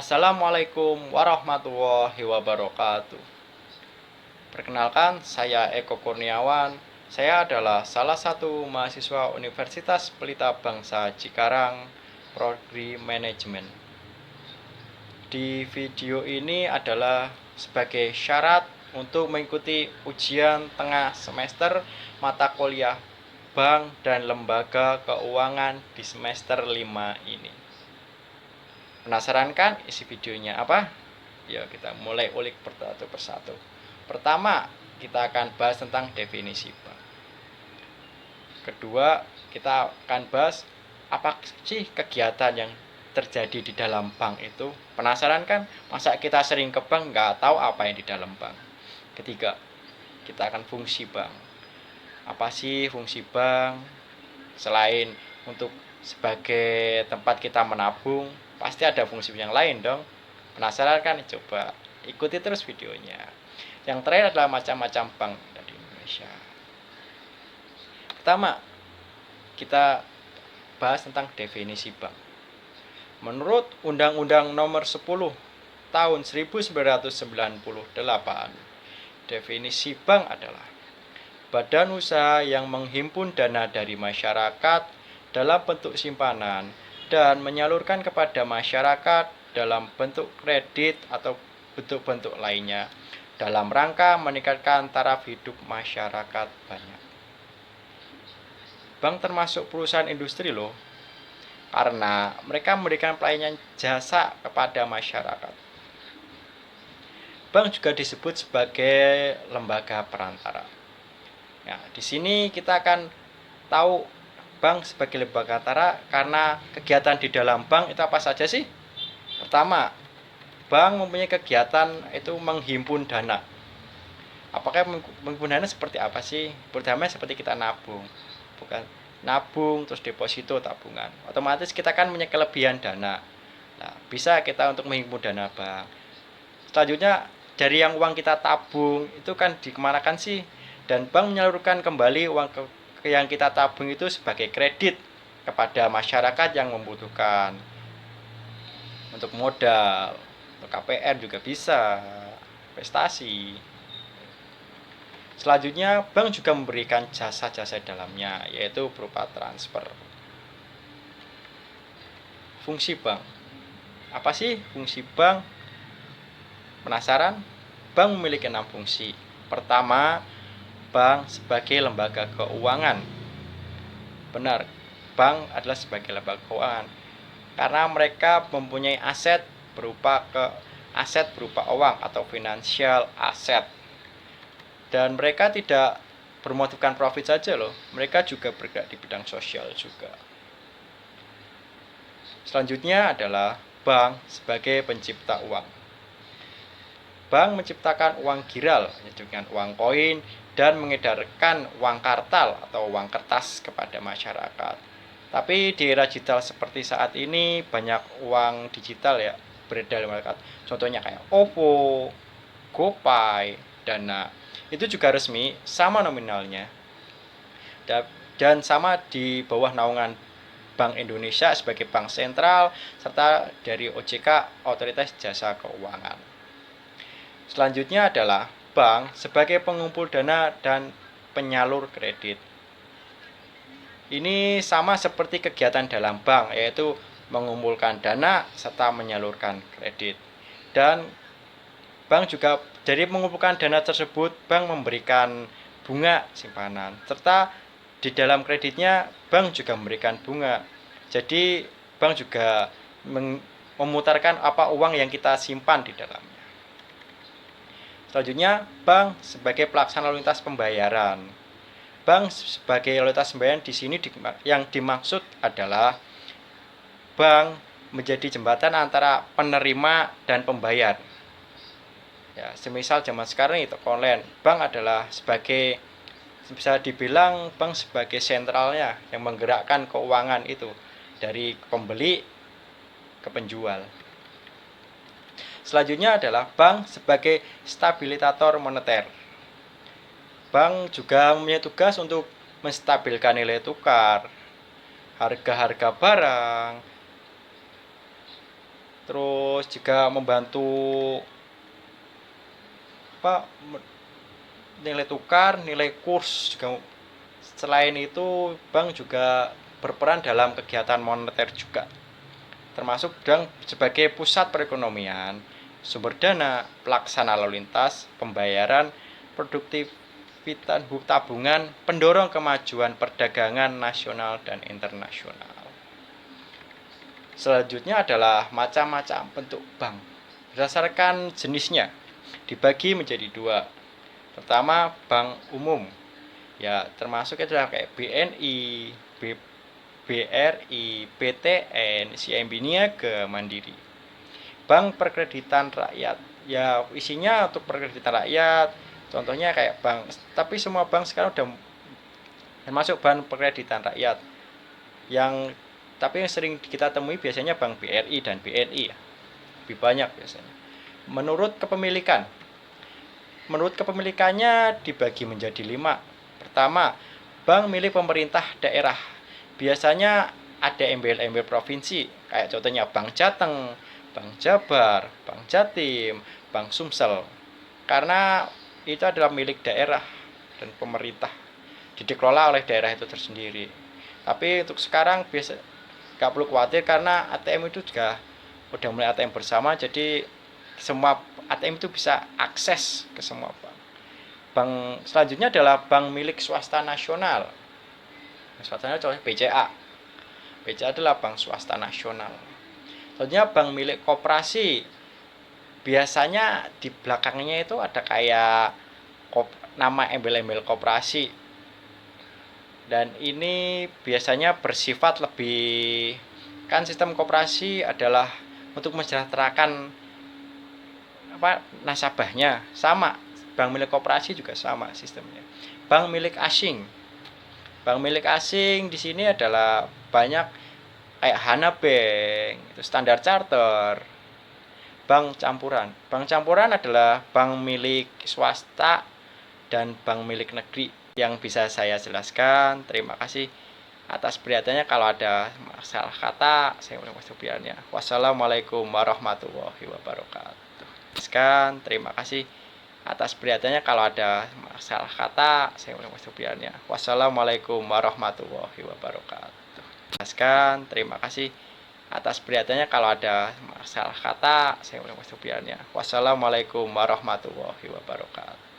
Assalamualaikum warahmatullahi wabarakatuh. Perkenalkan, saya Eko Kurniawan. Saya adalah salah satu mahasiswa Universitas Pelita Bangsa Cikarang, Prodi Manajemen. Di video ini adalah sebagai syarat untuk mengikuti ujian tengah semester mata kuliah Bank dan Lembaga Keuangan di semester 5 ini. Penasaran kan isi videonya apa? Ya, kita mulai ulik satu persatu. Pertama, kita akan bahas tentang definisi bank. Kedua, kita akan bahas apa sih kegiatan yang terjadi di dalam bank itu. Penasaran kan? Masa kita sering ke bank nggak tahu apa yang di dalam bank. Ketiga, kita akan fungsi bank. Apa sih fungsi bank? Selain untuk sebagai tempat kita menabung, pasti ada fungsi yang lain dong. Penasaran kan? Coba ikuti terus videonya. Yang terakhir adalah macam-macam bank di Indonesia. Pertama, kita bahas tentang definisi bank. Menurut Undang-Undang Nomor 10 Tahun 1998, definisi bank adalah badan usaha yang menghimpun dana dari masyarakat dalam bentuk simpanan dan menyalurkan kepada masyarakat dalam bentuk kredit atau bentuk-bentuk lainnya dalam rangka meningkatkan taraf hidup masyarakat banyak. Bank termasuk perusahaan industri loh, karena mereka memberikan pelayanan jasa kepada masyarakat. Bank juga disebut sebagai lembaga perantara. Nah, di sini kita akan tahu bank sebagai lembaga perantara karena kegiatan di dalam bank itu apa saja sih? Pertama, bank mempunyai kegiatan itu menghimpun dana. Apakah menghimpun dana seperti apa sih? Pertama seperti kita nabung, bukan nabung terus deposito tabungan. Otomatis kita kan punya kelebihan dana. Nah, bisa kita untuk menghimpun dana bank. Selanjutnya dari yang uang kita tabung itu kan dikemanakan sih? Dan bank menyalurkan kembali uang yang kita tabung itu sebagai kredit kepada masyarakat yang membutuhkan. Untuk modal, untuk KPR juga bisa, investasi. Selanjutnya, bank juga memberikan jasa-jasa dalamnya, yaitu berupa transfer. Fungsi bank. Apa sih fungsi bank? Penasaran? Bank memiliki 6 fungsi. Pertama, bank sebagai lembaga keuangan. Benar, bank adalah sebagai lembaga keuangan karena mereka mempunyai aset berupa uang atau financial asset. Dan mereka tidak bermotifkan profit saja loh, mereka juga bergerak di bidang sosial juga. Selanjutnya adalah bank sebagai pencipta uang. Bank menciptakan uang giral dengan uang koin dan mengedarkan uang kartal atau uang kertas kepada masyarakat. Tapi di era digital seperti saat ini banyak uang digital ya beredar di masyarakat. Contohnya kayak OVO, GoPay, Dana. Itu juga resmi sama nominalnya dan sama di bawah naungan Bank Indonesia sebagai bank sentral serta dari OJK Otoritas Jasa Keuangan. Selanjutnya adalah bank sebagai pengumpul dana dan penyalur kredit. Ini sama seperti kegiatan dalam bank, yaitu mengumpulkan dana serta menyalurkan kredit. Dan bank juga dari mengumpulkan dana tersebut, bank memberikan bunga simpanan serta di dalam kreditnya bank juga memberikan bunga. Jadi bank juga memutarkan apa uang yang kita simpan di dalamnya. Selanjutnya, bank sebagai pelaksana lalu lintas pembayaran. Bank sebagai lalu lintas pembayaran di sini yang dimaksud adalah bank menjadi jembatan antara penerima dan pembayar. Ya, semisal zaman sekarang itu online, bank adalah sebagai bisa dibilang bank sebagai sentralnya yang menggerakkan keuangan itu dari pembeli ke penjual. Selanjutnya adalah bank sebagai stabilisator moneter. Bank juga mempunyai tugas untuk menstabilkan nilai tukar, harga-harga barang, terus juga membantu apa nilai tukar, nilai kurs juga. Selain itu, bank juga berperan dalam kegiatan moneter juga, termasuk bank sebagai pusat perekonomian, sumber dana, pelaksana lalu lintas, pembayaran, produktivitas tabungan, pendorong kemajuan perdagangan nasional dan internasional. Selanjutnya adalah macam-macam bentuk bank. Berdasarkan jenisnya, dibagi menjadi dua. Pertama, bank umum. Ya, termasuk adalah kayak BNI, BRI, BTN, CIMB Niaga, Mandiri. Bank perkreditan rakyat. Ya, isinya untuk perkreditan rakyat. Contohnya kayak bank, tapi semua bank sekarang udah termasuk bank perkreditan rakyat. Yang tapi yang sering kita temui biasanya bank BRI dan BNI ya. Lebih banyak biasanya. Menurut kepemilikannya dibagi menjadi 5. Pertama, bank milik pemerintah daerah. Biasanya ada embel-embel provinsi, kayak contohnya Bank Jateng, Bank Jabar, Bank Jatim, Bank Sumsel. Karena itu adalah milik daerah dan pemerintah, dikelola oleh daerah itu tersendiri. Tapi untuk sekarang biasa nggak perlu khawatir karena ATM itu juga udah mulai ATM bersama, jadi semua ATM itu bisa akses ke semua bank. Bank selanjutnya adalah bank milik swasta nasional. Swasta nasional contohnya BCA. BCA adalah bank swasta nasional. Selanjutnya bank milik koperasi. Biasanya di belakangnya itu ada kayak nama embel-embel koperasi. Dan ini biasanya bersifat lebih, kan sistem koperasi adalah untuk mensejahterakan nasabahnya. Sama, bank milik koperasi juga sama sistemnya. Bank milik asing. Bank milik asing di sini adalah banyak kayak Hana Bank, itu Standard Chartered. Bank campuran. Bank campuran adalah bank milik swasta dan bank milik negeri yang bisa saya jelaskan. Terima kasih atas perhatiannya. Kalau ada masalah kata, saya ulang perhatiannya. Wassalamualaikum warahmatullahi wabarakatuh. Terima kasih atas perhatiannya. Kalau ada masalah kata, saya ulang perhatiannya. Wassalamualaikum warahmatullahi wabarakatuh. Terima kasih atas perhatiannya. Kalau ada masalah kata, saya ulang perhatiannya. Wassalamualaikum warahmatullahi wabarakatuh.